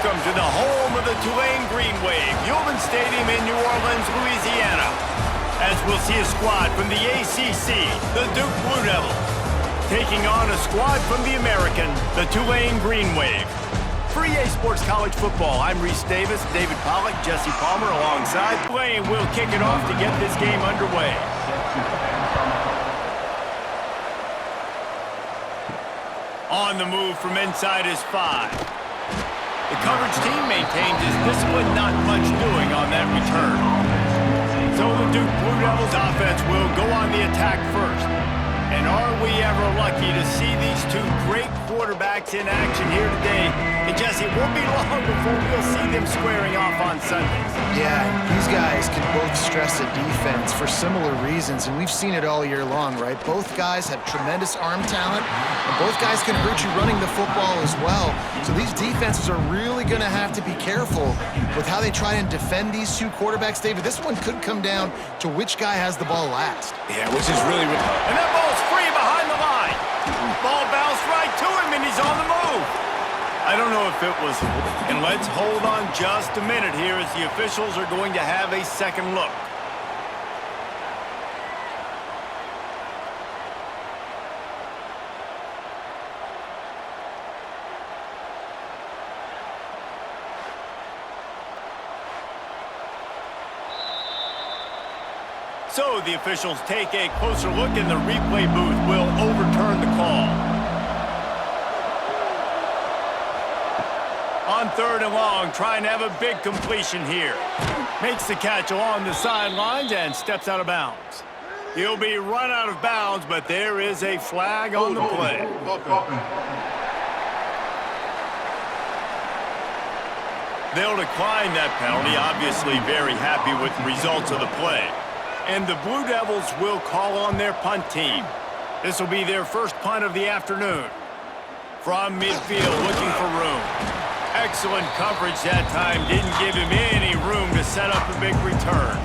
welcome to the home of the Tulane Greenwave, Human Stadium in New Orleans, Louisiana. As we'll see a squad from the ACC, the Duke Blue Devils, taking on a squad from the American, the Tulane Greenwave. For EA Sports College Football, I'm Reese Davis, David Pollack, Jesse Palmer alongside. Tulane will kick it off to get this game underway. On the move from inside is 5. The coverage team maintains his discipline, not much doing on that return. So the Duke Blue Devils offense will go on the attack first. And are we ever lucky to see these two great quarterbacks in action here today? And Jesse, it won't be long before we'll see them squaring off on Sundays. Yeah, these guys can both stress a defense for similar reasons, and we've seen it all year long, right? Both guys have tremendous arm talent, and both guys can hurt you running the football as well. So these defenses are really going to have to be careful with how they try and defend these two quarterbacks. David, this one could come down to which guy has the ball last. Yeah, which is really... And that ball's free behind the line. Ball bounced right to him, and he's on the move. I don't know if it was... And let's hold on just a minute here as the officials are going to have a second look. So the officials take a closer look, and the replay booth will overturn the call. On 3rd and long, trying to have a big completion here. Makes the catch along the sidelines and steps out of bounds. He'll be run out of bounds, but there is a flag on the play. They'll decline that penalty, obviously very happy with the results of the play. And the Blue Devils will call on their punt team. This will be their first punt of the afternoon. From midfield, looking for room. Excellent coverage that time. Didn't give him any room to set up a big return.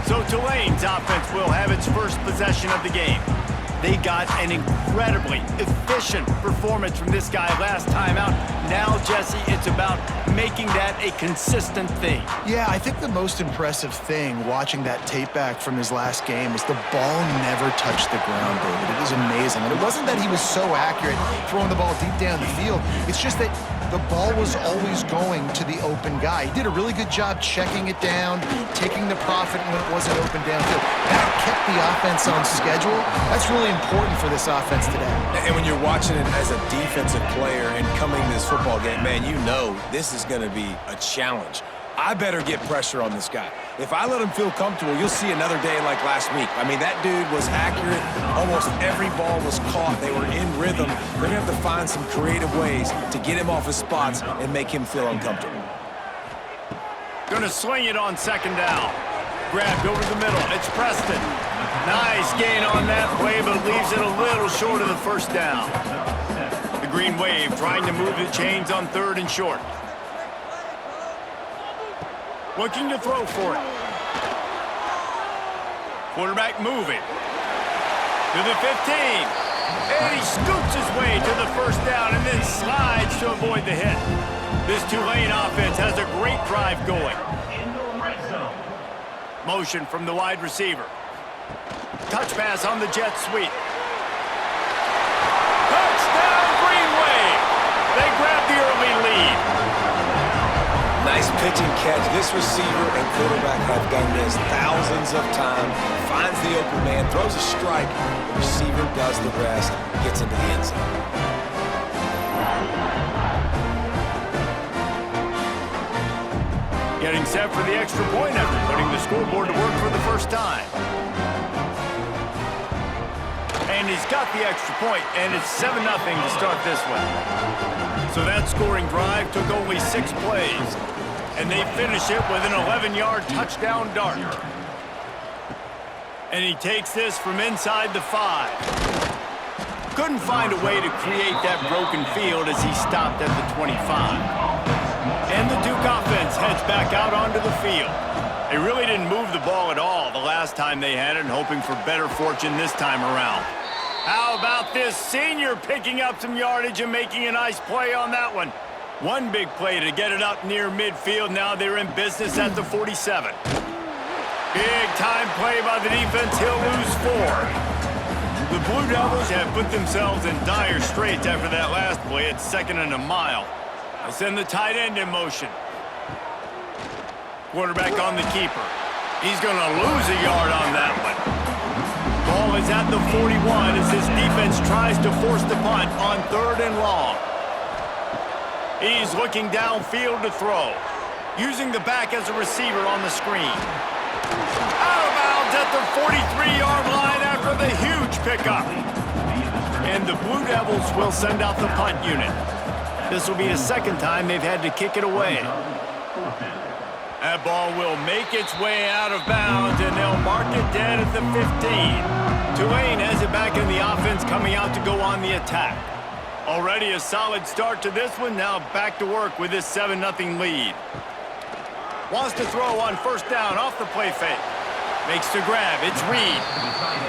So Tulane's offense will have its first possession of the game. They got an incredibly efficient performance from this guy last time out. Now, Jesse, it's about making that a consistent thing. Yeah, I think the most impressive thing watching that tape back from his last game is the ball never touched the ground, David. It was amazing. And it wasn't that he was so accurate throwing the ball deep down the field. It's just that the ball was always going to the open guy. He did a really good job checking it down, taking the profit when it wasn't open downfield. That kept the offense on schedule. That's really important for this offense today. And when you're watching it as a defensive player and coming to this football game, man, you know this is going to be a challenge. I better get pressure on this guy. If I let him feel comfortable, you'll see another day like last week. I mean, that dude was accurate. Almost every ball was caught. They were in rhythm. They're going to have to find some creative ways to get him off his spots and make him feel uncomfortable. Going to swing it on 2nd down. Grabbed over the middle. It's Preston. Nice gain on that play, but leaves it a little short of the 1st down. The Green Wave trying to move the chains on 3rd and short. Looking to throw for it. Quarterback moving. To the 15. And he scoots his way to the 1st down and then slides to avoid the hit. This Tulane offense has a great drive going. Motion from the wide receiver. Touch pass on the jet sweep. Touchdown Green Wave! They grab the early lead. Nice pitch and catch. This receiver and quarterback have done this thousands of times. Finds the open man, throws a strike. The receiver does the rest, gets into the end zone. Getting set for the extra point after putting the scoreboard to work for the first time. And he's got the extra point, and it's 7-0 to start this one. So that scoring drive took only 6 plays. And they finish it with an 11-yard touchdown dart. And he takes this from inside the 5. Couldn't find a way to create that broken field as he stopped at the 25. And the Duke offense heads back out onto the field. They really didn't move the ball at all the last time they had it, and hoping for better fortune this time around. How about this senior picking up some yardage and making a nice play on that one? One big play to get it up near midfield. Now they're in business at the 47. Big time play by the defense. He'll lose 4. The Blue Devils have put themselves in dire straits after that last play. It's 2nd and a mile. I send the tight end in motion. Quarterback on the keeper. He's going to lose a yard on that one. Ball is at the 41 as this defense tries to force the punt on 3rd and long. He's looking downfield to throw, using the back as a receiver on the screen. Out of bounds at the 43-yard line after the huge pickup. And the Blue Devils will send out the punt unit. This will be the 2nd time they've had to kick it away. That ball will make its way out of bounds, and they'll mark it dead at the 15. Tulane has it back in the offense, coming out to go on the attack. Already a solid start to this one. Now back to work with this 7-0 lead. Wants to throw on 1st down off the play fake. Makes the grab. It's Reed.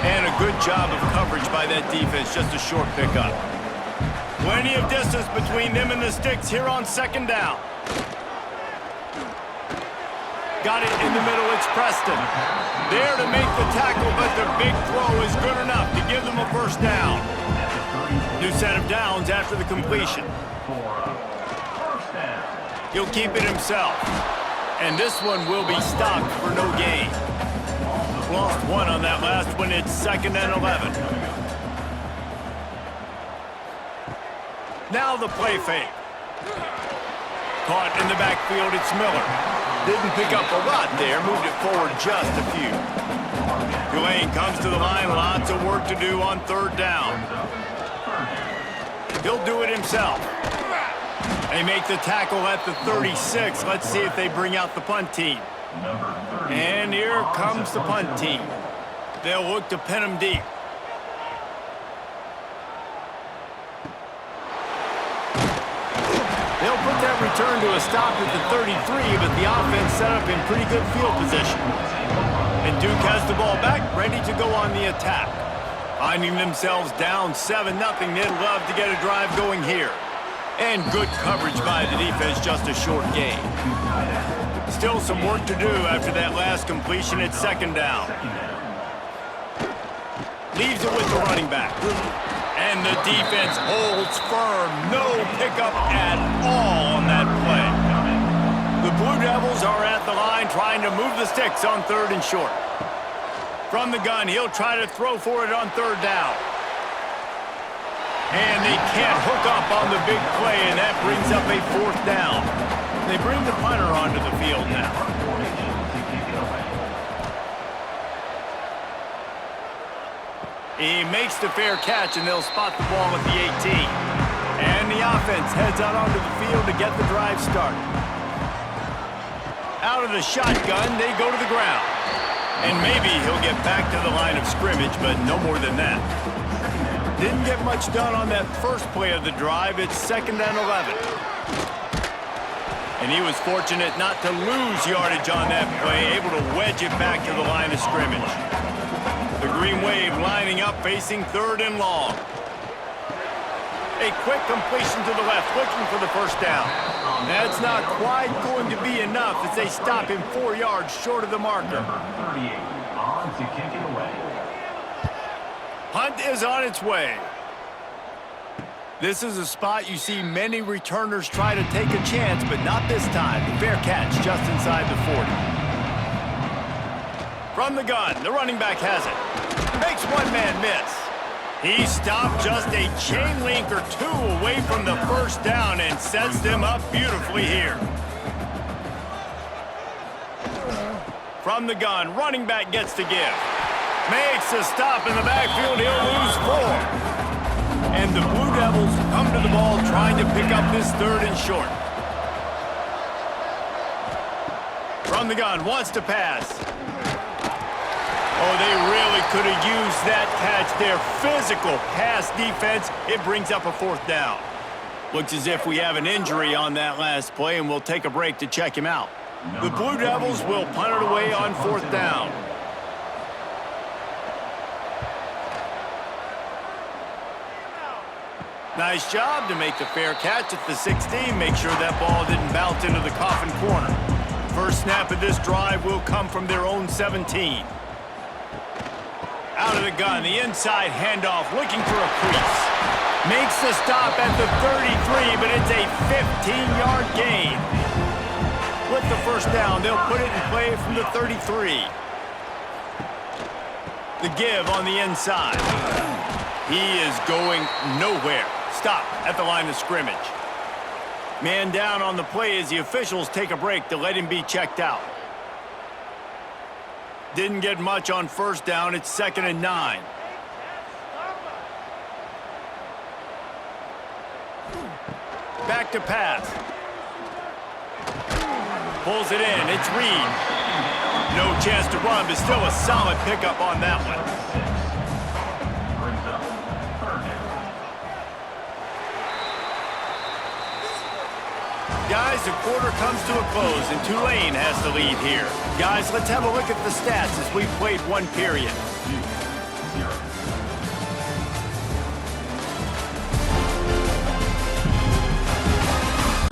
And a good job of coverage by that defense. Just a short pickup. Plenty of distance between them and the sticks here on 2nd down. Got it in the middle. It's Preston. There to make the tackle, but the big throw is good enough to give them a 1st down. New set of downs after the completion. He'll keep it himself. And this one will be stopped for no gain. Lost 1 on that last one. It's 2nd and 11. Now the play fake. Caught in the backfield. It's Miller. Didn't pick up a lot there. Moved it forward just a few. Tulane comes to the line. Lots of work to do on 3rd down. He'll do it himself. They make the tackle at the 36. Let's see if they bring out the punt team. And here comes the punt team. They'll look to pin them deep. They'll put that return to a stop at the 33, but the offense set up in pretty good field position. And Duke has the ball back, ready to go on the attack. Finding themselves down 7-0, they'd love to get a drive going here. And good coverage by the defense, just a short gain. Still some work to do after that last completion at 2nd down. Leaves it with the running back. And the defense holds firm. No pickup at all on that play. The Blue Devils are at the line trying to move the sticks on 3rd and short. From the gun, he'll try to throw for it on 3rd down. And they can't hook up on the big play, and that brings up a 4th down. They bring the punter onto the field now. He makes the fair catch, and they'll spot the ball at the 18. And the offense heads out onto the field to get the drive started. Out of the shotgun, they go to the ground. And maybe he'll get back to the line of scrimmage, but no more than that. Didn't get much done on that first play of the drive. It's 2nd and 11. And he was fortunate not to lose yardage on that play, able to wedge it back to the line of scrimmage. The Green Wave lining up, facing 3rd and long. A quick completion to the left, looking for the 1st down. That's not quite going to be enough as they stop him 4 yards short of the marker. Number 38 on to kick it away. Punt is on its way. This is a spot you see many returners try to take a chance, but not this time. The fair catch just inside the 40. From the gun, the running back has it. Makes one man miss. He stopped just a chain link or 2 away from the 1st down and sets them up beautifully here. From the gun, running back gets to give. Makes a stop in the backfield. He'll lose 4. And the Blue Devils come to the ball trying to pick up this 3rd and short. From the gun, wants to pass. Oh, they really could have used that catch there. Physical pass defense. It brings up a 4th down. Looks as if we have an injury on that last play, and we'll take a break to check him out. The Blue Devils will punt it away on 4th down. Nice job to make the fair catch at the 16. Make sure that ball didn't bounce into the coffin corner. First snap of this drive will come from their own 17. Out of the gun, the inside handoff, looking for a crease. Makes the stop at the 33, but it's a 15-yard gain. With the first down, they'll put it in play from the 33. The give on the inside. He is going nowhere. Stop at the line of scrimmage. Man down on the play as the officials take a break to let him be checked out. Didn't get much on first down. It's 2nd and 9. Back to pass. Pulls it in. It's Reed. No chance to run, but still a solid pickup on that one. Guys, the quarter comes to a close, and Tulane has the lead here. Guys, let's have a look at the stats as we've played one period.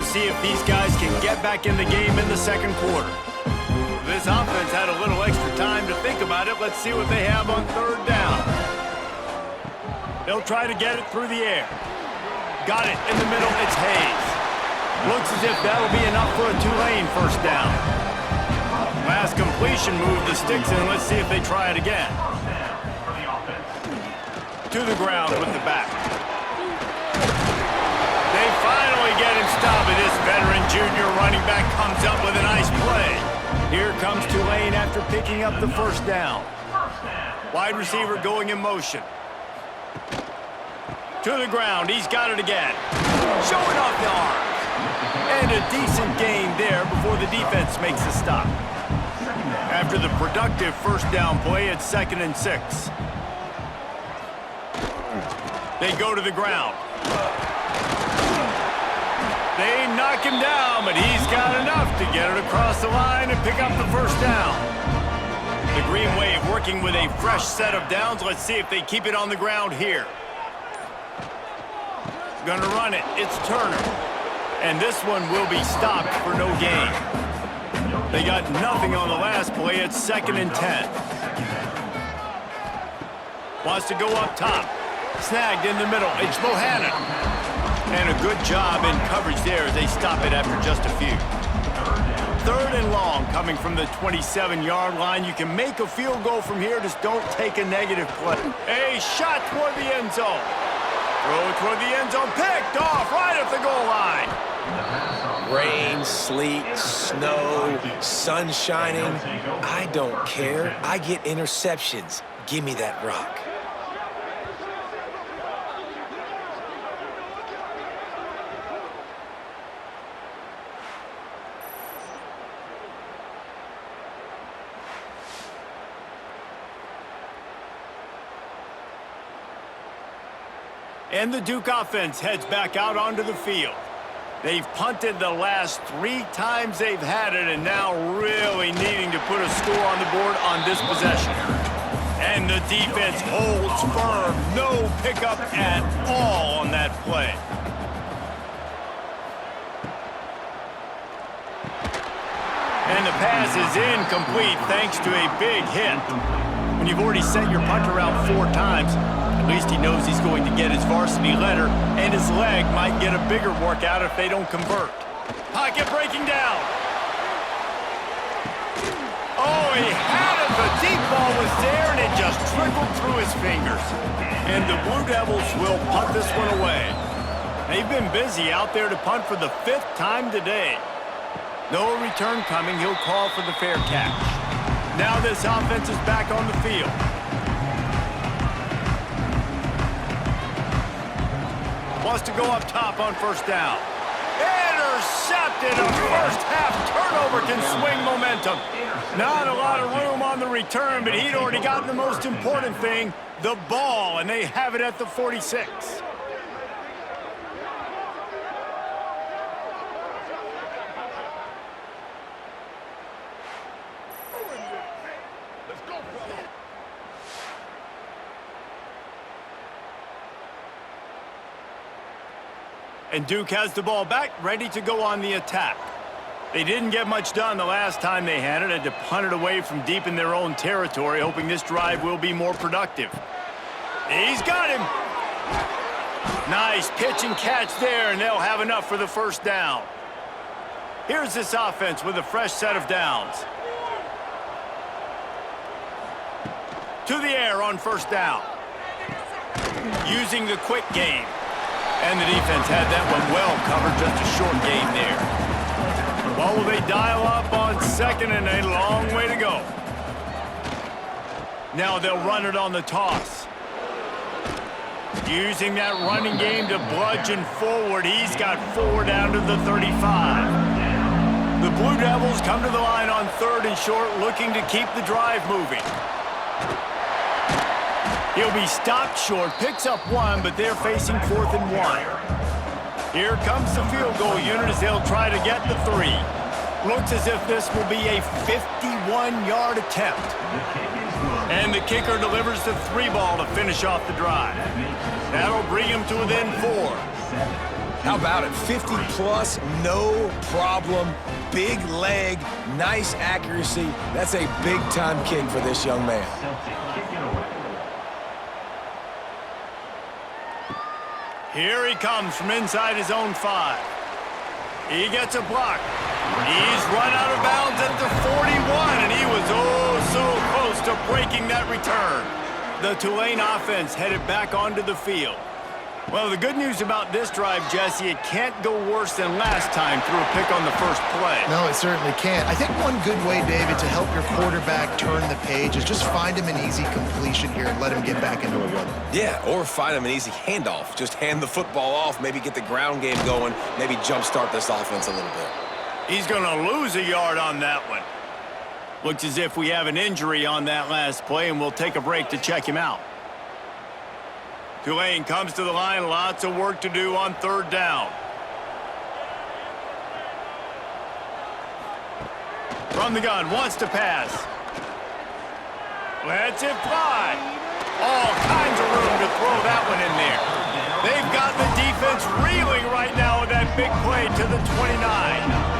See if these guys can get back in the game in the second quarter. This offense had a little extra time to think about it. Let's see what they have on third down. They'll try to get it through the air. Got it in the middle. It's Hayes. Looks as if that'll be enough for a Tulane first down. Last completion moved the sticks in. Let's see if they try it again. To the ground with the back. They finally get him stopped, and this veteran junior running back comes up with a nice play. Here comes Tulane after picking up the first down. Wide receiver going in motion. To the ground. He's got it again. Showing off the arm. And a decent gain there before the defense makes a stop. After the productive first down play, it's 2nd and 6. They go to the ground. They knock him down, but he's got enough to get it across the line and pick up the first down. The Green Wave working with a fresh set of downs. Let's see if they keep it on the ground here. Gonna run it. It's Turner. And this one will be stopped for no gain. They got nothing on the last play. It's 2nd and 10. Wants to go up top. Snagged in the middle. It's Bohannon. And a good job in coverage there as they stop it after just a few. 3rd and long coming from the 27-yard line. You can make a field goal from here. Just don't take a negative play. A shot toward the end zone. Throw toward the end zone. Picked off right at the goal line. Rain, sleet, snow, sun shining. I don't care. I get interceptions. Give me that rock. And the Duke offense heads back out onto the field. They've punted the last 3 times they've had it, and now really needing to put a score on the board on this possession. And the defense holds firm. No pickup at all on that play. And the pass is incomplete thanks to a big hit. When you've already sent your punter out 4 times, at least he knows he's going to get his varsity letter, and his leg might get a bigger workout if they don't convert. Pocket breaking down. Oh, he had it. The deep ball was there, and it just trickled through his fingers. And the Blue Devils will punt this one away. They've been busy out there to punt for the 5th time today. No return coming. He'll call for the fair catch. Now this offense is back on the field. Wants to go up top on first down. Intercepted. A first half turnover can swing momentum. Not a lot of room on the return, but he'd already gotten the most important thing, the ball, and they have it at the 46. And Duke has the ball back, ready to go on the attack. They didn't get much done the last time they had it. Had to punt it away from deep in their own territory, hoping this drive will be more productive. He's got him. Nice pitch and catch there, and they'll have enough for the first down. Here's this offense with a fresh set of downs. To the air on first down. Using the quick game. And the defense had that one well covered, just a short game there. Well, will they dial up on second and a long way to go. Now they'll run it on the toss. Using that running game to bludgeon forward. He's got 4 down to the 35. The Blue Devils come to the line on third and short, looking to keep the drive moving. He'll be stopped short, picks up 1, but they're facing 4th and 1. Here comes the field goal unit as they'll try to get the 3. Looks as if this will be a 51-yard attempt. And the kicker delivers the 3 ball to finish off the drive. That'll bring him to within 4. How about it? 50-plus, no problem. Big leg, nice accuracy. That's a big-time kick for this young man. Here he comes from inside his own 5. He gets a block. He's run out of bounds at the 41, and he was so close to breaking that return. The Tulane offense headed back onto the field. Well, the good news about this drive, Jesse, it can't go worse than last time through a pick on the first play. No, it certainly can't. I think one good way, David, to help your quarterback turn the page is just find him an easy completion here and let him get back into a rhythm. Yeah, or find him an easy handoff. Just hand the football off, maybe get the ground game going, maybe jumpstart this offense a little bit. He's going to lose a yard on that one. Looks as if we have an injury on that last play, and we'll take a break to check him out. Tulane comes to the line. Lots of work to do on third down. From the gun, wants to pass. Lets it fly. All kinds of room to throw that one in there. They've got the defense reeling right now with that big play to the 29.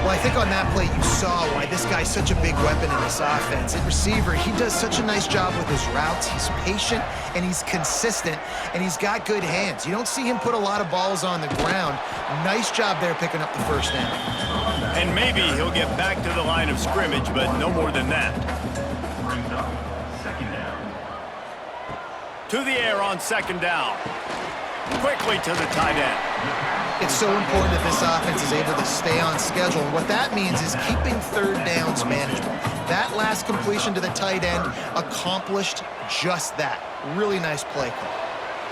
Well, I think on that play you saw why this guy's such a big weapon in this offense. At receiver, he does such a nice job with his routes. He's patient, and he's consistent, and he's got good hands. You don't see him put a lot of balls on the ground. Nice job there picking up the first down. And maybe he'll get back to the line of scrimmage, but no more than that. Brings up second down. To the air on second down. Quickly to the tight end. It's so important that this offense is able to stay on schedule. And what that means is keeping third downs manageable. That last completion to the tight end accomplished just that. Really nice play call.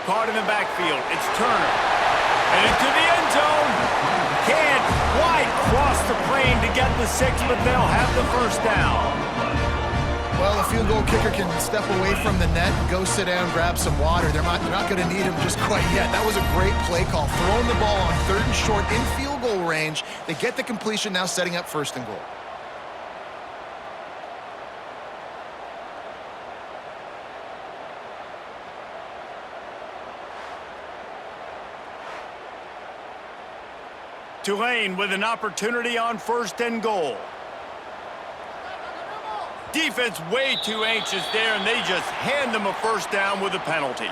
Caught in the backfield. It's Turner. And into the end zone. Can't quite cross the plane to get the 6, but they'll have the first down. Well, the field goal kicker can step away from the net, go sit down, grab some water. They're not going to need him just quite yet. That was a great play call. Throwing the ball on third and short in field goal range. They get the completion, now setting up first and goal. Tulane with an opportunity on first and goal. Defense way too anxious there, and they just hand them a first down with a penalty.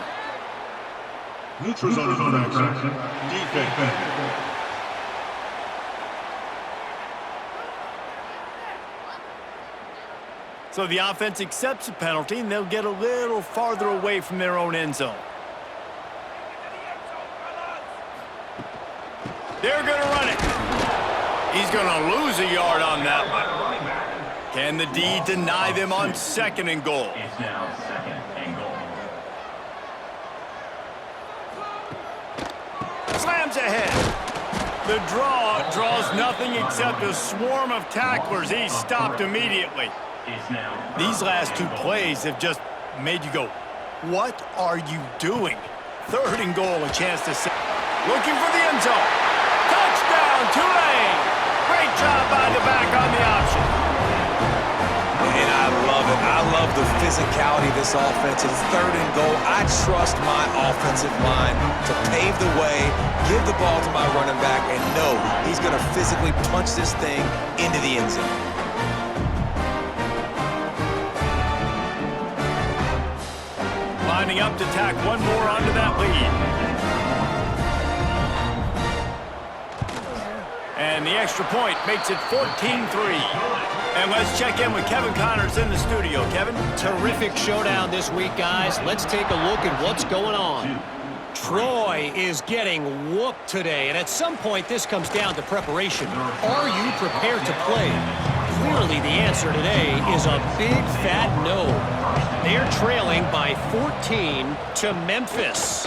Neutral zone infraction. Defense. So the offense accepts the penalty, and they'll get a little farther away from their own end zone. They're going to run it. He's going to lose a yard on that one. Can the D deny them on second and goal? It's now second and goal. Slams ahead. The draw draws nothing except a swarm of tacklers. He's stopped immediately. It's now These last 2 plays have just made you go, what are you doing? Third and goal, a chance to set. Looking for the end zone. Touchdown, Tulane. Great job by the back on the option. And I I love it. I love the physicality of this offense. It's 3rd and goal. I trust my offensive line to pave the way, give the ball to my running back, and know he's going to physically punch this thing into the end zone. Lining up to tack one more onto that lead. And the extra point makes it 14-3. And let's check in with Kevin Connors in the studio. Kevin? Terrific showdown this week, guys. Let's take a look at what's going on. Troy is getting whooped today, and at some point this comes down to preparation. Are you prepared to play? Clearly the answer today is a big fat no. They're trailing by 14 to Memphis.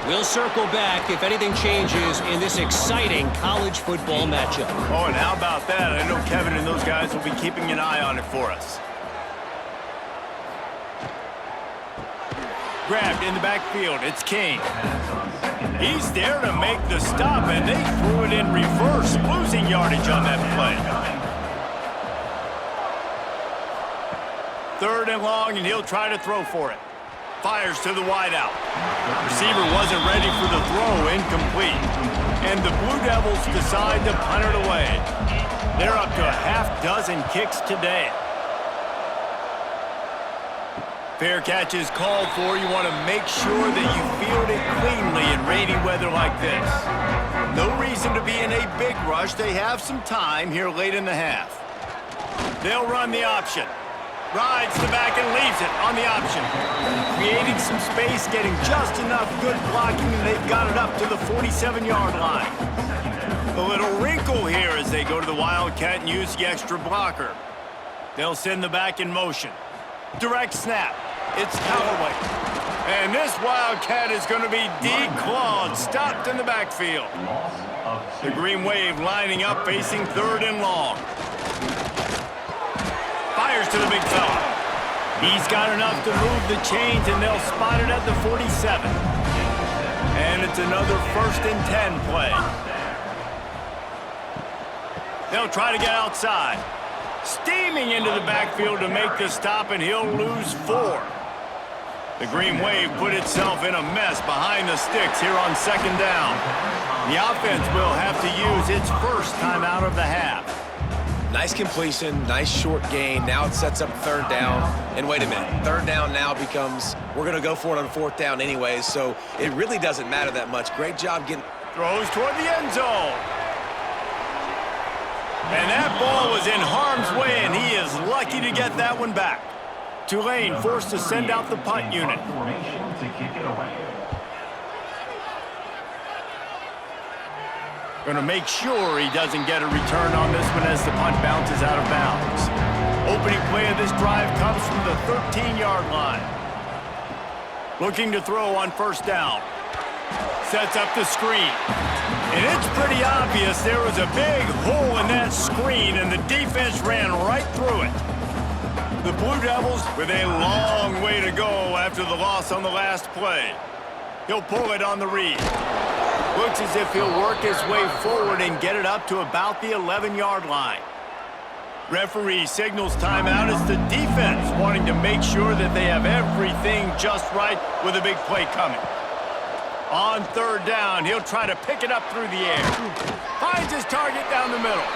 We'll circle back if anything changes in this exciting college football matchup. Oh, and how about that? I know Kevin and those guys will be keeping an eye on it for us. Grabbed in the backfield. It's King. He's there to make the stop, and they threw it in reverse, losing yardage on that play. 3rd and long, and he'll try to throw for it. Fires to the wideout. Receiver wasn't ready for the throw, incomplete. And the Blue Devils decide to punt it away. They're up to a half-dozen kicks today. Fair catch is called for. You want to make sure that you field it cleanly in rainy weather like this. No reason to be in a big rush. They have some time here late in the half. They'll run the option. Rides the back and leaves it on the option. Creating some space, getting just enough good blocking, and they've got it up to the 47-yard line. A little wrinkle here as they go to the Wildcat and use the extra blocker. They'll send the back in motion. Direct snap. It's Callaway. And this Wildcat is going to be declawed, stopped in the backfield. The Green Wave lining up, facing 3rd and long. Fires to the big fella. He's got enough to move the chains, and they'll spot it at the 47. And it's another 1st and 10 play. They'll try to get outside. Steaming into the backfield to make the stop, and he'll lose 4. The Green Wave put itself in a mess behind the sticks here on 2nd down. The offense will have to use its first timeout of the half. Nice completion, nice short gain. Now it sets up 3rd down. And wait a minute, 3rd down now becomes, we're going to go for it on 4th down anyways, so it really doesn't matter that much. Great job getting... Throws toward the end zone. And that ball was in harm's way, and he is lucky to get that one back. Tulane forced to send out the punt unit. Going to make sure he doesn't get a return on this one as the punt bounces out of bounds. Opening play of this drive comes from the 13-yard line. Looking to throw on 1st down. Sets up the screen. And it's pretty obvious there was a big hole in that screen, and the defense ran right through it. The Blue Devils with a long way to go after the loss on the last play. He'll pull it on the read. Looks as if he'll work his way forward and get it up to about the 11-yard line. Referee signals timeout as the defense wanting to make sure that they have everything just right with a big play coming. On 3rd down, he'll try to pick it up through the air. Finds his target down the middle.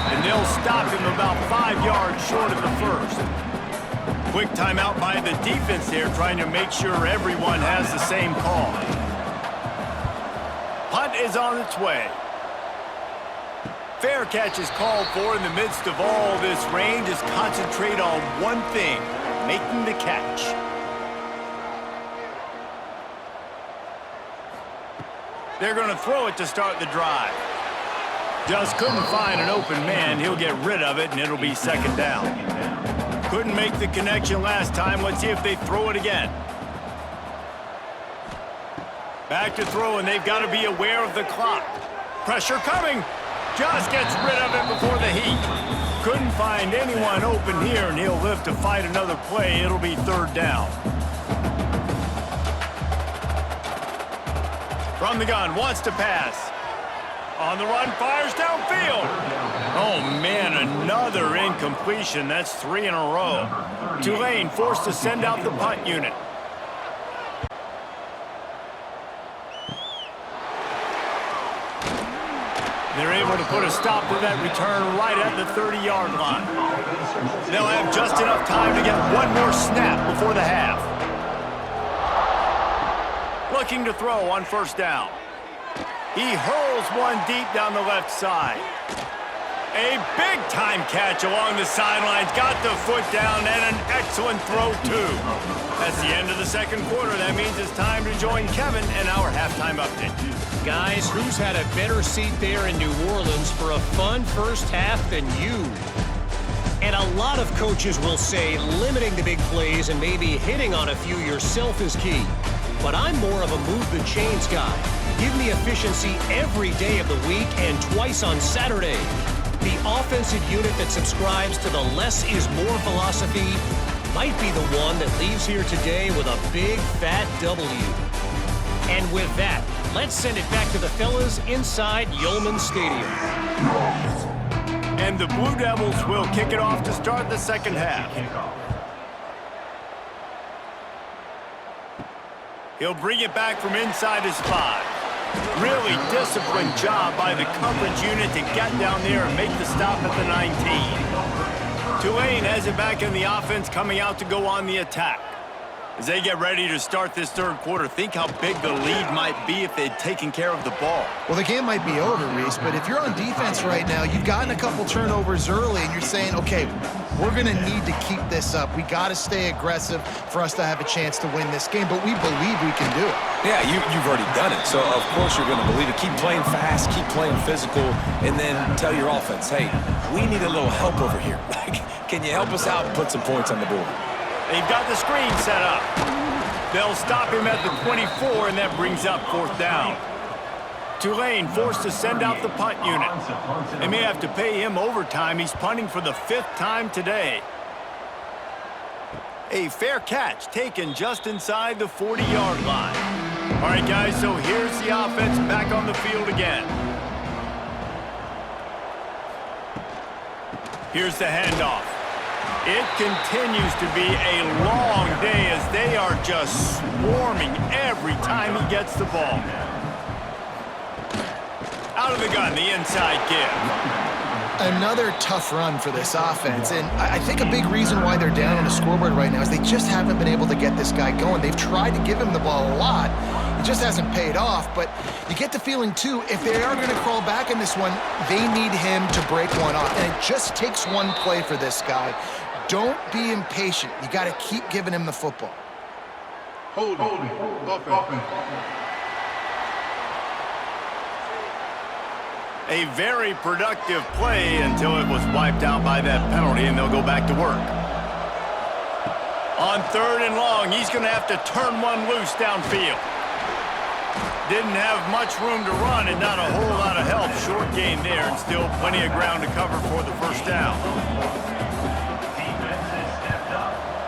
And they'll stop him about 5 yards short of the 1st. Quick timeout by the defense here, trying to make sure everyone has the same call. Punt is on its way. Fair catch is called for. In the midst of all this rain, just concentrate on one thing, making the catch. They're going to throw it to start the drive. Just couldn't find an open man. He'll get rid of it, and it'll be 2nd down. Couldn't make the connection last time. Let's see if they throw it again. Back to throw, and they've got to be aware of the clock. Pressure coming. Just gets rid of it before the heat. Couldn't find anyone open here, and he'll live to fight another play. It'll be 3rd down. From the gun, wants to pass. On the run, fires downfield. Oh, man, another incompletion. That's 3 in a row. Tulane forced to send out the punt unit. They're able to put a stop to that return right at the 30-yard line. They'll have just enough time to get one more snap before the half. Looking to throw on first down. He hurls one deep down the left side. A big-time catch along the sidelines. Got the foot down and an excellent throw, too. That's the end of the second quarter. That means it's time to join Kevin in our halftime update. Guys, who's had a better seat there in New Orleans for a fun first half than you? And a lot of coaches will say limiting the big plays and maybe hitting on a few yourself is key. But I'm more of a move the chains guy. Give me efficiency every day of the week and twice on Saturday. The offensive unit that subscribes to the less is more philosophy might be the one that leaves here today with a big fat W. And with that, let's send it back to the fellas inside Yeoman Stadium. And the Blue Devils will kick it off to start the second half. He'll bring it back from inside his 5. Really disciplined job by the coverage unit to get down there and make the stop at the 19. Tulane has it back in the offense, coming out to go on the attack. As they get ready to start this third quarter, think how big the lead might be if they'd taken care of the ball. Well, the game might be over, Reese, but if you're on defense right now, you've gotten a couple turnovers early, and you're saying, okay, we're going to need to keep this up. We got to stay aggressive for us to have a chance to win this game, but we believe we can do it. Yeah, you've already done it, so of course you're going to believe it. Keep playing fast, keep playing physical, and then tell your offense, hey, we need a little help over here. Can you help us out and put some points on the board? They've got the screen set up. They'll stop him at the 24, and that brings up fourth down. Tulane forced to send out the punt unit. They may have to pay him overtime. He's punting for the 5th time today. A fair catch taken just inside the 40-yard line. All right, guys, so here's the offense back on the field again. Here's the handoff. It continues to be a long day as they are just swarming every time he gets the ball. Out of the gun, the inside give. Another tough run for this offense, and I think a big reason why they're down on the scoreboard right now is they just haven't been able to get this guy going. They've tried to give him the ball a lot. It just hasn't paid off, but you get the feeling, too, if they are going to crawl back in this one, they need him to break one off, and it just takes one play for this guy. Don't be impatient. You got to keep giving him the football. Holding. Offense. A very productive play until it was wiped out by that penalty, and they'll go back to work. On 3rd and long, he's going to have to turn one loose downfield. Didn't have much room to run and not a whole lot of help. Short gain there and still plenty of ground to cover for the first down.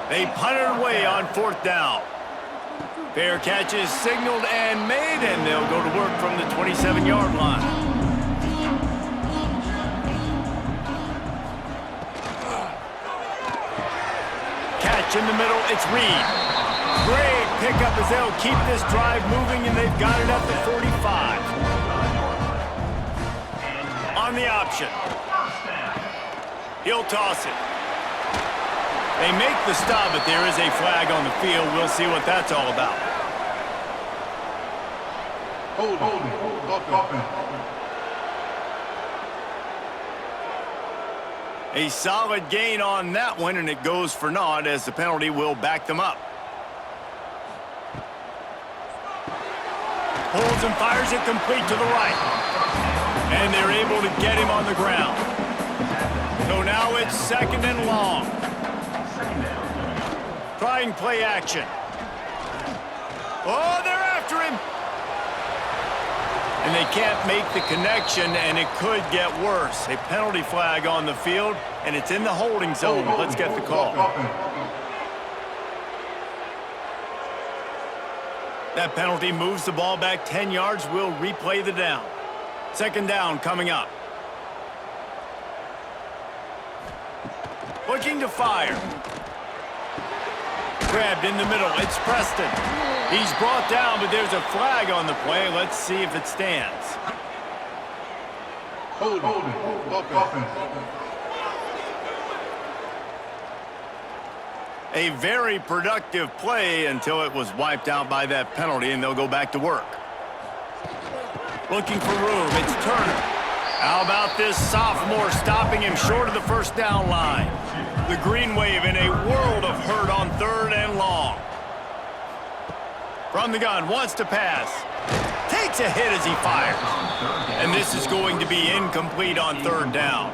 They punted away on 4th down. Fair catch is signaled and made, and they'll go to work from the 27-yard line. Catch in the middle, it's Reed. Great pickup as they'll keep this drive moving, and they've got it at the 45. On the option. He'll toss it. They make the stop, but there is a flag on the field. We'll see what that's all about. Holding. Offense. A solid gain on that one, and it goes for naught as the penalty will back them up. Holds and fires it complete to the right. And they're able to get him on the ground. So now it's 2nd and long. Trying play action. Oh, they're after him. And they can't make the connection, and it could get worse. A penalty flag on the field, and it's in the holding zone. Let's get the call. That penalty moves the ball back 10 yards. We'll replay the down. Second down coming up. Looking to fire. Grabbed in the middle. It's Preston. He's brought down, but there's a flag on the play. Let's see if it stands. Hold it. Offense. A very productive play until it was wiped out by that penalty, and they'll go back to work. Looking for room. It's Turner. How about this sophomore stopping him short of the first down line? The greenwave in a world of hurt on third and long. From the gun, wants to pass. Takes a hit as he fires. And this is going to be incomplete on third down.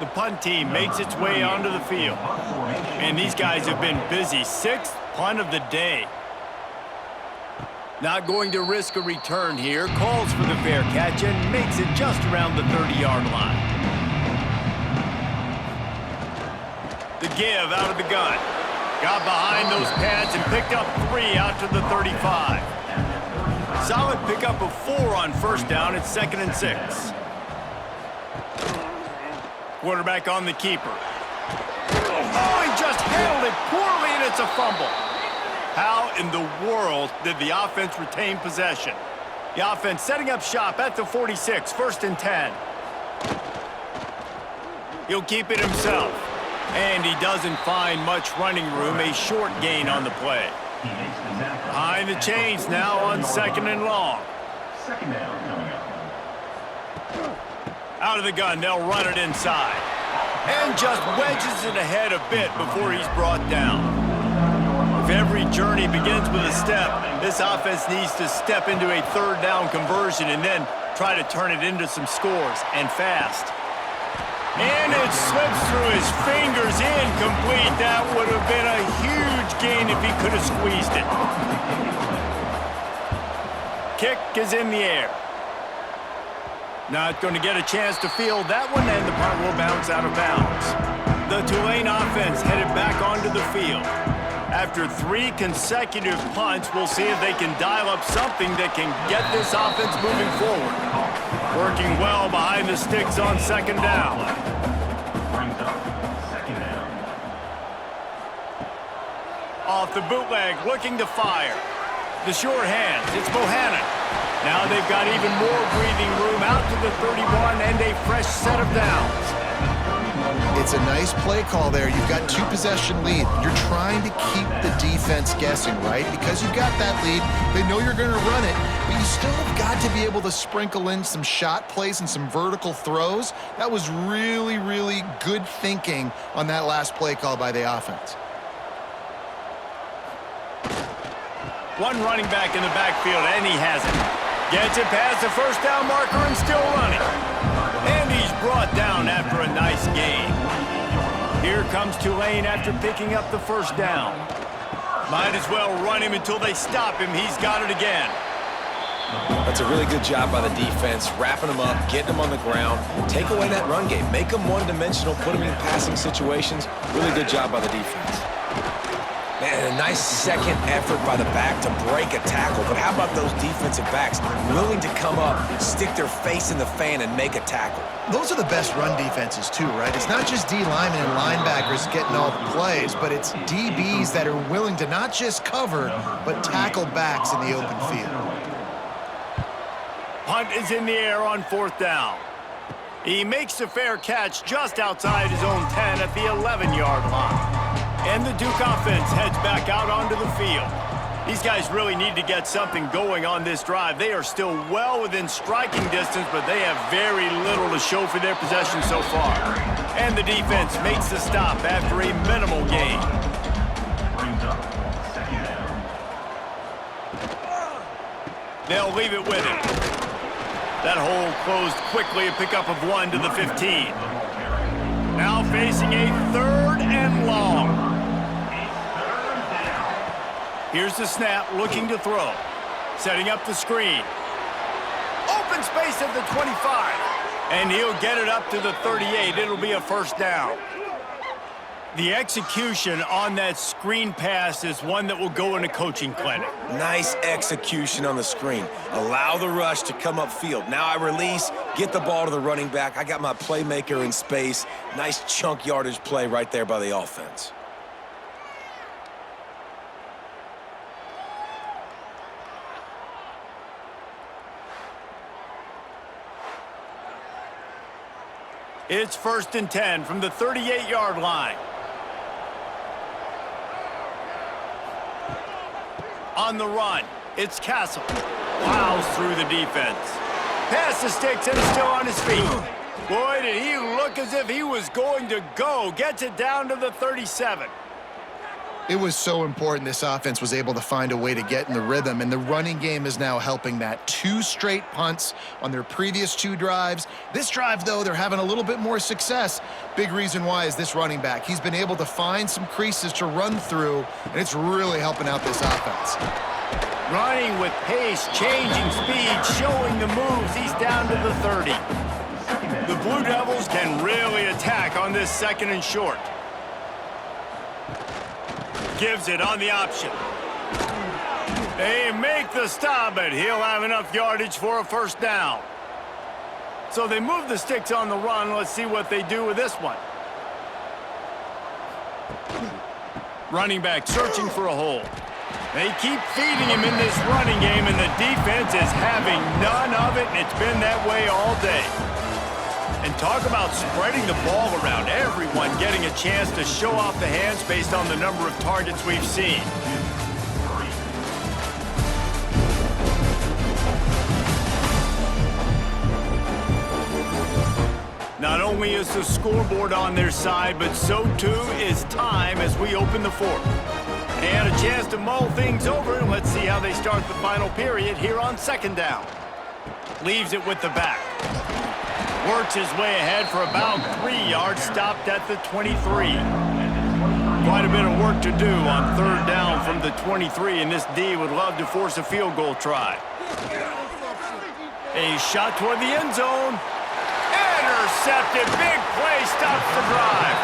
The punt team makes its way onto the field. And these guys have been busy. Sixth punt of the day. Not going to risk a return here. Calls for the fair catch and makes it just around the 30-yard line. The give out of the gun. Got behind those pads and picked up 3 out to the 35. Solid pickup of 4 on first down. It's 2nd and 6. Quarterback on the keeper. Oh, he just handled it poorly, and it's a fumble. How in the world did the offense retain possession? The offense setting up shop at the 46, 1st and 10. He'll keep it himself. And he doesn't find much running room, a short gain on the play. Behind the chains now on 2nd and long. Second down coming up. Out of the gun, they'll run it inside. And just wedges it ahead a bit before he's brought down. If every journey begins with a step, this offense needs to step into a third down conversion and then try to turn it into some scores, and fast. And it slips through his fingers, incomplete. That would have been a huge gain if he could have squeezed it. Kick is in the air. Not going to get a chance to field that one, and the punt will bounce out of bounds. The Tulane offense headed back onto the field. After 3 consecutive punts, we'll see if they can dial up something that can get this offense moving forward. Working well behind the sticks on 2nd down. Brings up second down. Off the bootleg, looking to fire. The short hands, it's Bohannon. Now they've got even more breathing room out to the 31 and a fresh set of downs. It's a nice play call there. You've got 2 possession lead. You're trying to keep the defense guessing, right? Because you've got that lead, they know you're going to run it, but you still have got to be able to sprinkle in some shot plays and some vertical throws. That was really, really good thinking on that last play call by the offense. One running back in the backfield, and he has it. Gets it past the first down marker and still running. And he's brought down after a nice gain. Here comes Tulane after picking up the first down. Might as well run him until they stop him. He's got it again. That's a really good job by the defense, wrapping them up, getting them on the ground, take away that run game, make them one-dimensional, put them in passing situations. Really good job by the defense. Man, a nice second effort by the back to break a tackle. But how about those defensive backs willing to come up, stick their face in the fan, and make a tackle? Those are the best run defenses too, right? It's not just D linemen and linebackers getting all the plays, but it's DBs that are willing to not just cover, but tackle backs in the open field. Punt is in the air on 4th down. He makes the fair catch just outside his own 10 at the 11-yard line. And the Duke offense heads back out onto the field. These guys really need to get something going on this drive. They are still well within striking distance, but they have very little to show for their possession so far. And the defense makes the stop after a minimal gain. Brings up second down. They'll leave it with him. That hole closed quickly, a pickup of 1 to the 15. Now facing a 3rd and long. Here's the snap, looking to throw. Setting up the screen. Open space at the 25. And he'll get it up to the 38. It'll be a first down. The execution on that screen pass is one that will go in a coaching clinic. Nice execution on the screen. Allow the rush to come upfield. Now I release, get the ball to the running back. I got my playmaker in space. Nice chunk yardage play right there by the offense. It's 1st and 10 from the 38-yard line. On the run, it's Castle. Plows through the defense. Pass the sticks and is still on his feet. Boy, did he look as if he was going to go. Gets it down to the 37. It was so important this offense was able to find a way to get in the rhythm, and the running game is now helping that. 2 straight punts on their previous 2 drives. This drive, though, they're having a little bit more success. Big reason why is this running back. He's been able to find some creases to run through, and it's really helping out this offense. Running with pace, changing speed, showing the moves. He's down to the 30. The Blue Devils can really attack on this 2nd and short. Gives it on the option. They make the stop, but he'll have enough yardage for a 1st down. So they move the sticks on the run. Let's see what they do with this one. Running back searching for a hole. They keep feeding him in this running game, and the defense is having none of it, and it's been that way all day. And talk about spreading the ball around. Everyone getting a chance to show off the hands based on the number of targets we've seen. Not only is the scoreboard on their side, but so too is time as we open the 4th. They had a chance to mull things over, and let's see how they start the final period here on 2nd down. Leaves it with the back. Works his way ahead for about 3 yards, stopped at the 23. Quite a bit of work to do on 3rd down from the 23, and this D would love to force a field goal try. A shot toward the end zone. Intercepted. Big play, stops the drive.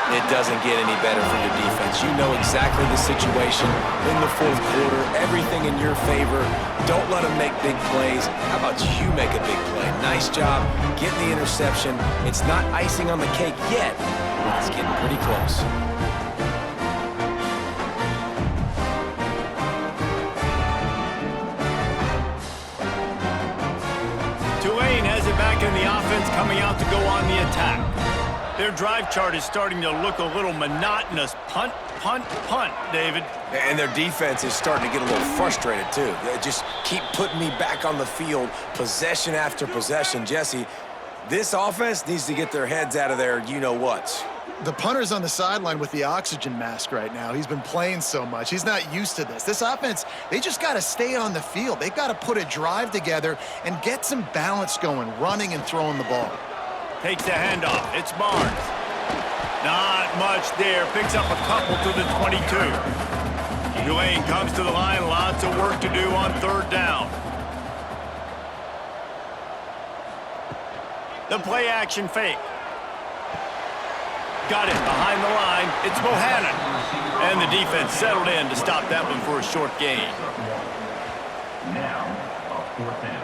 It doesn't get any better for your defense. You know exactly the situation in the 4th quarter, everything in your favor. Don't let them make big plays. How about you make a big play? Nice job getting the interception. It's not icing on the cake yet, but it's getting pretty close. Tulane has it back in the offense, coming out to go on the attack. Their drive chart is starting to look a little monotonous. Punt, punt, punt, David. And their defense is starting to get a little frustrated, too. They just keep putting me back on the field, possession after possession. Jesse, this offense needs to get their heads out of their you-know-whats. The punter's on the sideline with the oxygen mask right now. He's been playing so much. He's not used to this. This offense, they just got to stay on the field. They've got to put a drive together and get some balance going, running and throwing the ball. Takes the handoff. It's Barnes. Not much there. Picks up a couple to the 22. Tulane comes to the line. Lots of work to do on 3rd down. The play action fake. Got it behind the line. It's Bohannon. And the defense settled in to stop that one for a short gain. Now, a 4th down.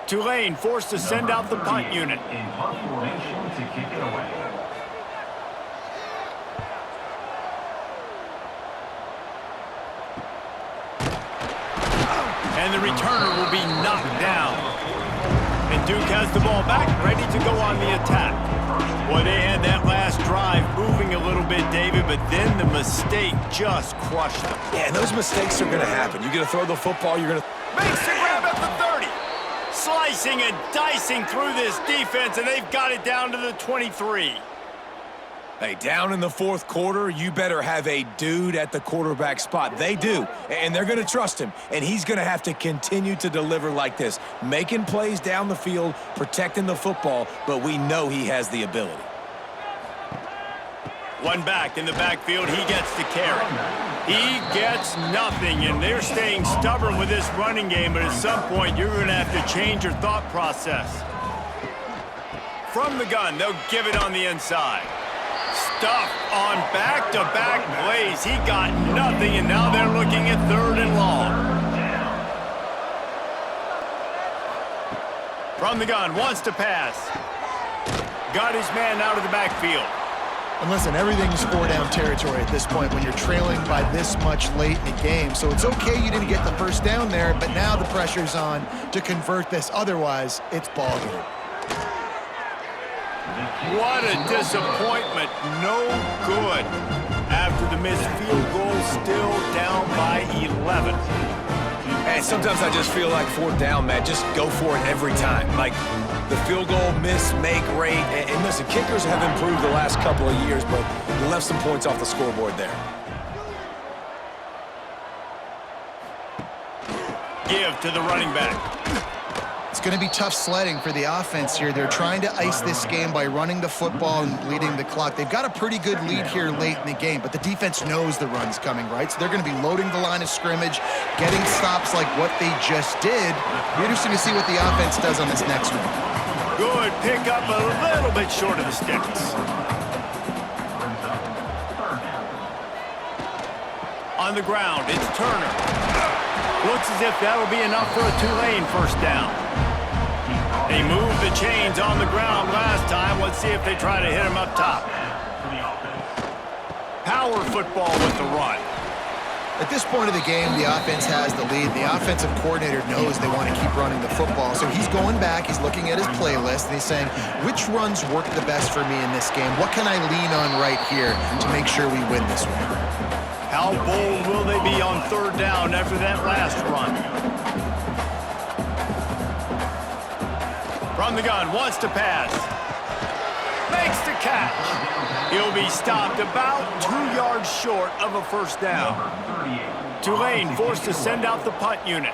Tulane forced to send out the punt unit. In punt formation to kick it away. And the returner will be knocked down. And Duke has the ball back, ready to go on the attack. Boy, they had that last drive moving a little bit, David, but then the mistake just crushed them. Yeah, and those mistakes are going to happen. You're going to throw the football, you're going to... Makes the grab at the 30. Slicing and dicing through this defense, and they've got it down to the 23. Hey, down in the 4th quarter, you better have a dude at the quarterback spot. They do, and they're going to trust him, and he's going to have to continue to deliver like this, making plays down the field, protecting the football, but we know he has the ability. One back in the backfield, he gets the carry. He gets nothing, and they're staying stubborn with this running game, but at some point, you're going to have to change your thought process. From the gun, they'll give it on the inside. Stuff on back-to-back plays. He got nothing, and now they're looking at 3rd and long. From the gun, wants to pass. Got his man out of the backfield. And listen, everything's 4-down territory at this point when you're trailing by this much late in the game. So it's okay you didn't get the first down there, but now the pressure's on to convert this. Otherwise, it's ball game. What a disappointment. No good. After the missed field goal, still down by 11. And sometimes I just feel like 4th down, Matt, just go for it every time. Like the field goal miss, make rate. And listen, kickers have improved the last couple of years, but you left some points off the scoreboard there. Give to the running back. It's going to be tough sledding for the offense here. They're trying to ice this game by running the football and bleeding the clock. They've got a pretty good lead here late in the game, but the defense knows the run's coming, right? So they're going to be loading the line of scrimmage, getting stops like what they just did. Be interesting to see what the offense does on this next one. Good pick up, a little bit short of the sticks. On the ground, it's Turner. Looks as if that'll be enough for a Tulane first down. They moved the chains on the ground last time. Let's see if they try to hit him up top. Power football with the run. At this point of the game, the offense has the lead. The offensive coordinator knows they want to keep running the football. So he's going back, he's looking at his playlist, and he's saying, which runs work the best for me in this game? What can I lean on right here to make sure we win this one? How bold will they be on 3rd down after that last run? From the gun, wants to pass. Makes the catch. He'll be stopped about 2 yards short of a first down. Tulane forced to send out the punt unit.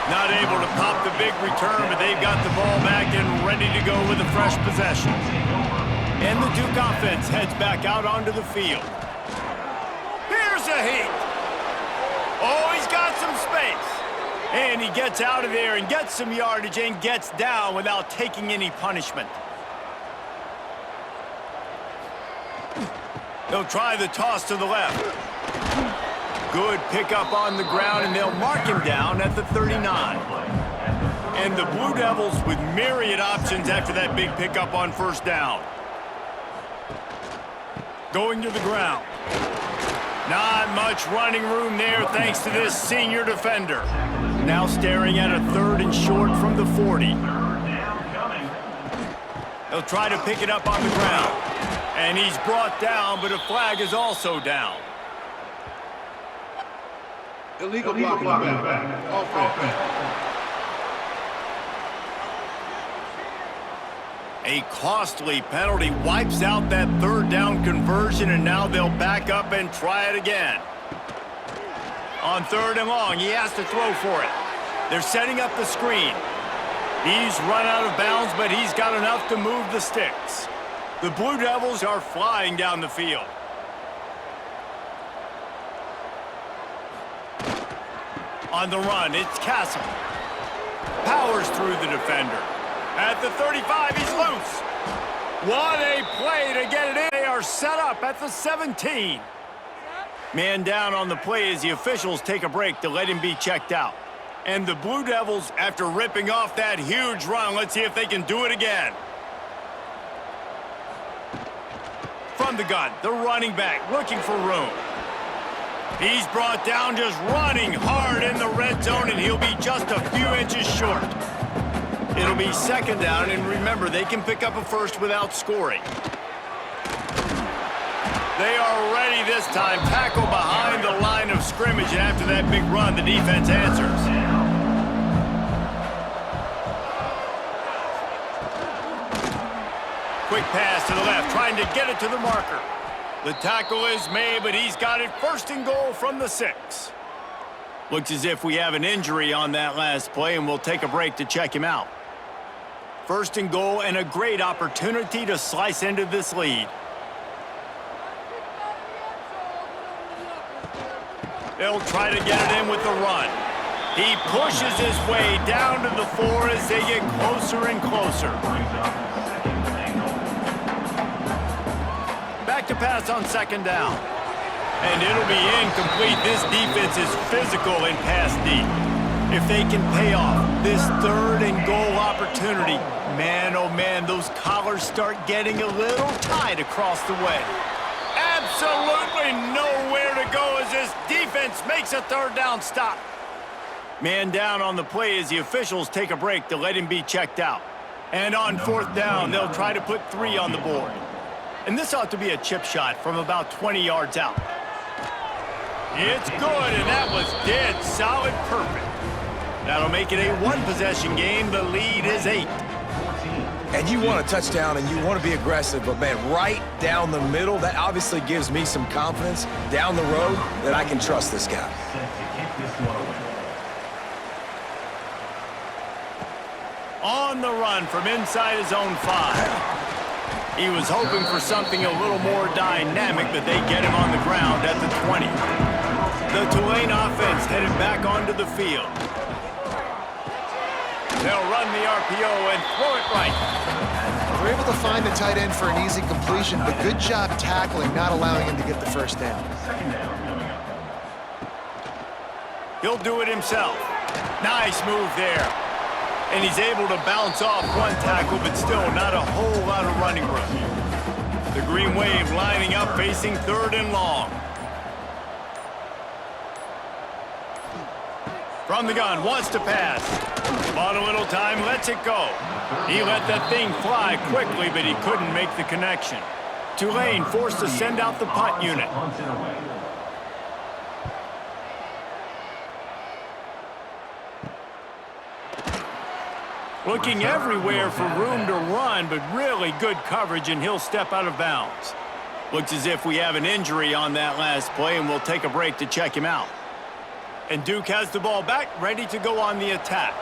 Not able to pop the big return, but they've got the ball back and ready to go with a fresh possession. And the Duke offense heads back out onto the field. Here's a heat. Oh, he's got some space. And he gets out of there and gets some yardage and gets down without taking any punishment. They'll try the toss to the left. Good pickup on the ground, and they'll mark him down at the 39. And the Blue Devils with myriad options after that big pickup on first down. Going to the ground. Not much running room there thanks to this senior defender. Now staring at a 3rd and short from the 40. They'll try to pick it up on the ground. And he's brought down, but a flag is also down. Illegal blocking back. Offense. A costly penalty wipes out that 3rd down conversion, and now they'll back up and try it again. On 3rd and long, he has to throw for it. They're setting up the screen. He's run out of bounds, but he's got enough to move the sticks. The Blue Devils are flying down the field. On the run, it's Castle. Powers through the defender. At the 35, he's loose. What a play to get it in. They are set up at the 17. Man down on the play as the officials take a break to let him be checked out. And the Blue Devils, after ripping off that huge run, let's see if they can do it again. From the gun, the running back looking for room. He's brought down just running hard in the red zone, and he'll be just a few inches short. It'll be 2nd down, and remember, they can pick up a first without scoring. They are ready this time. Tackle behind the line of scrimmage, and after that big run, the defense answers. Quick pass to the left, trying to get it to the marker. The tackle is made, but he's got it 1st and goal from the 6. Looks as if we have an injury on that last play, and we'll take a break to check him out. First and goal and a great opportunity to slice into this lead. They'll try to get it in with the run. He pushes his way down to the 4 as they get closer and closer. Back to pass on second down. And it'll be incomplete. This defense is physical in pass deep. If they can pay off this third and goal opportunity, man, oh man, those collars start getting a little tight across the way. Absolutely nowhere to go as this defense makes a third down stop. Man down on the play as the officials take a break to let him be checked out. And on fourth down, they'll try to put 3 on the board. And this ought to be a chip shot from about 20 yards out. It's good, and that was dead solid perfect. That'll make it a 1-possession game. The lead is 8. And you want a touchdown and you want to be aggressive, but man, right down the middle, that obviously gives me some confidence down the road that I can trust this guy. Set to kick this one away. On the run from inside his own 5. He was hoping for something a little more dynamic, but they get him on the ground at the 20. The Tulane offense headed back onto the field. They'll run the RPO and throw it right. They're able to find the tight end for an easy completion, but good job tackling, not allowing him to get the first down. Second down coming up. He'll do it himself. Nice move there. And he's able to bounce off one tackle, but still not a whole lot of running room. The green wave lining up, facing third and long. From the gun, wants to pass. Bought a little time, lets it go. He let that thing fly quickly, but he couldn't make the connection. Tulane forced to send out the punt unit. Punts it away. Looking everywhere for room to run, but really good coverage, and he'll step out of bounds. Looks as if we have an injury on that last play, and we'll take a break to check him out. And Duke has the ball back, ready to go on the attack.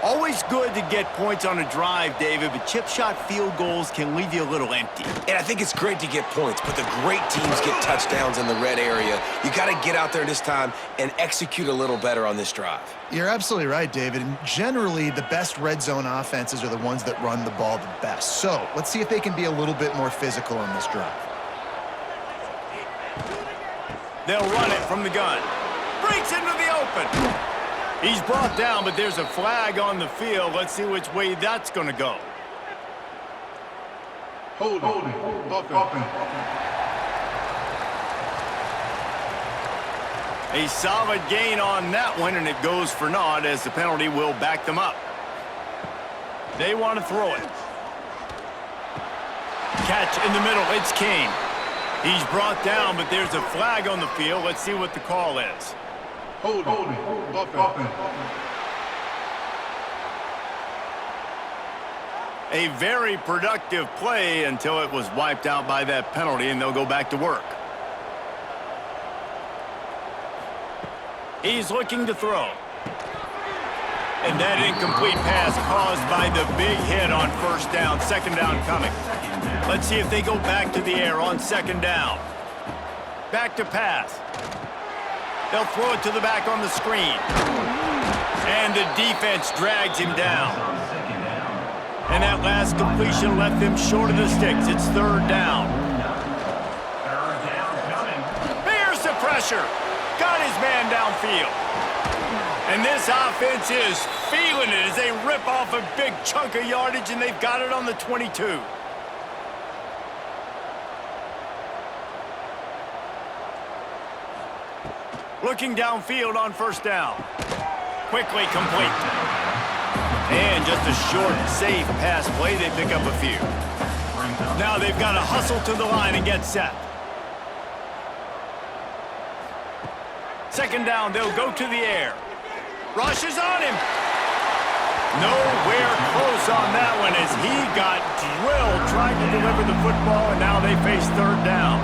Always good to get points on a drive, David, but chip shot field goals can leave you a little empty. And I think it's great to get points, but the great teams get touchdowns in the red area. You got to get out there this time and execute a little better on this drive. You're absolutely right, David. And generally, the best red zone offenses are the ones that run the ball the best. So let's see if they can be a little bit more physical on this drive. They'll run it from the gun. Breaks into the open. He's brought down, but there's a flag on the field. Let's see which way that's going to go. Hold it. Offense. A solid gain on that one, and it goes for naught as the penalty will back them up. They want to throw it. Catch in the middle. It's King. He's brought down, but there's a flag on the field. Let's see what the call is. Hold it. Offense. A very productive play until it was wiped out by that penalty, and they'll go back to work. He's looking to throw. And that incomplete pass caused by the big hit on first down. Second down coming. Let's see if they go back to the air on second down. Back to pass. They'll throw it to the back on the screen. And the defense drags him down. And that last completion left them short of the sticks. It's third down. Third down coming. Here's the pressure. Got his man downfield. And this offense is feeling it as they rip off a big chunk of yardage, and they've got it on the 22. Looking downfield on first down. Quickly complete. And just a short, safe pass play. They pick up a few. Now they've got to hustle to the line and get set. Second down, they'll go to the air. Rush is on him. Nowhere close on that one as he got drilled trying to deliver the football, and now they face third down.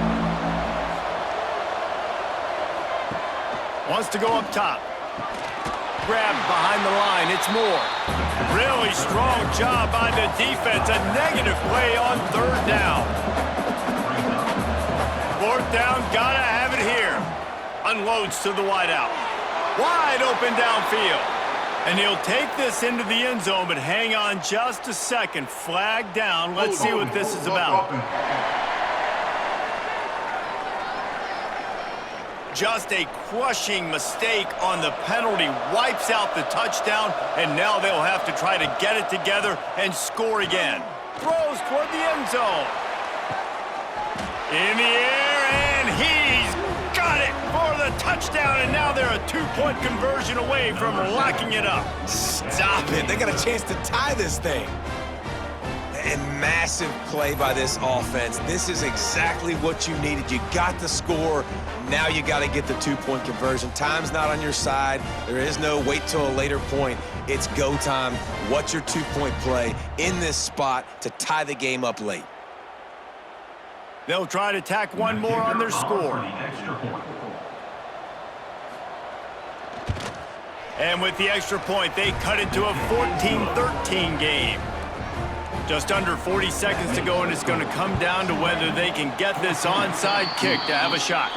Wants to go up top. grab behind the line. It's more. Really strong job by the defense. A negative play on third down. Fourth down, gotta have it here. Unloads to the wideout. Wide open downfield. And he'll take this into the end zone, but hang on just a second. Flag down. Let's see what this is about. Just a crushing mistake on the penalty. Wipes out the touchdown, and now they'll have to try to get it together and score again. Throws toward the end zone. In the air, and he's got it for the touchdown, and now they're a two-point conversion away from locking it up. Stop it. They got a chance to tie this thing. And massive play by this offense. This is exactly what you needed. You got the score. Now you got to get the two-point conversion. Time's not on your side. There is no wait till a later point. It's go time. What's your two-point play in this spot to tie the game up late? They'll try to tack one more on their score. And with the extra point, they cut it to a 14-13 game. Just under 40 seconds to go, and it's going to come down to whether they can get this onside kick to have a shot.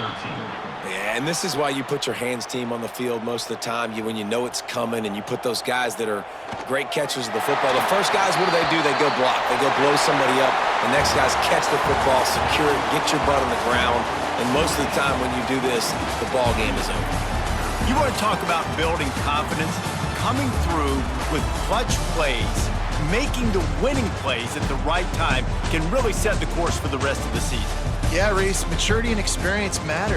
Yeah, and this is why you put your hands team on the field most of the time. When you know it's coming, and you put those guys that are great catchers of the football. The first guys, what do? They go block. They go blow somebody up. The next guys catch the football, secure it, get your butt on the ground. And most of the time when you do this, the ball game is over. You want to talk about building confidence? Coming through with clutch plays, making the winning plays at the right time can really set the course for the rest of the season. Yeah, Reese, maturity and experience matter.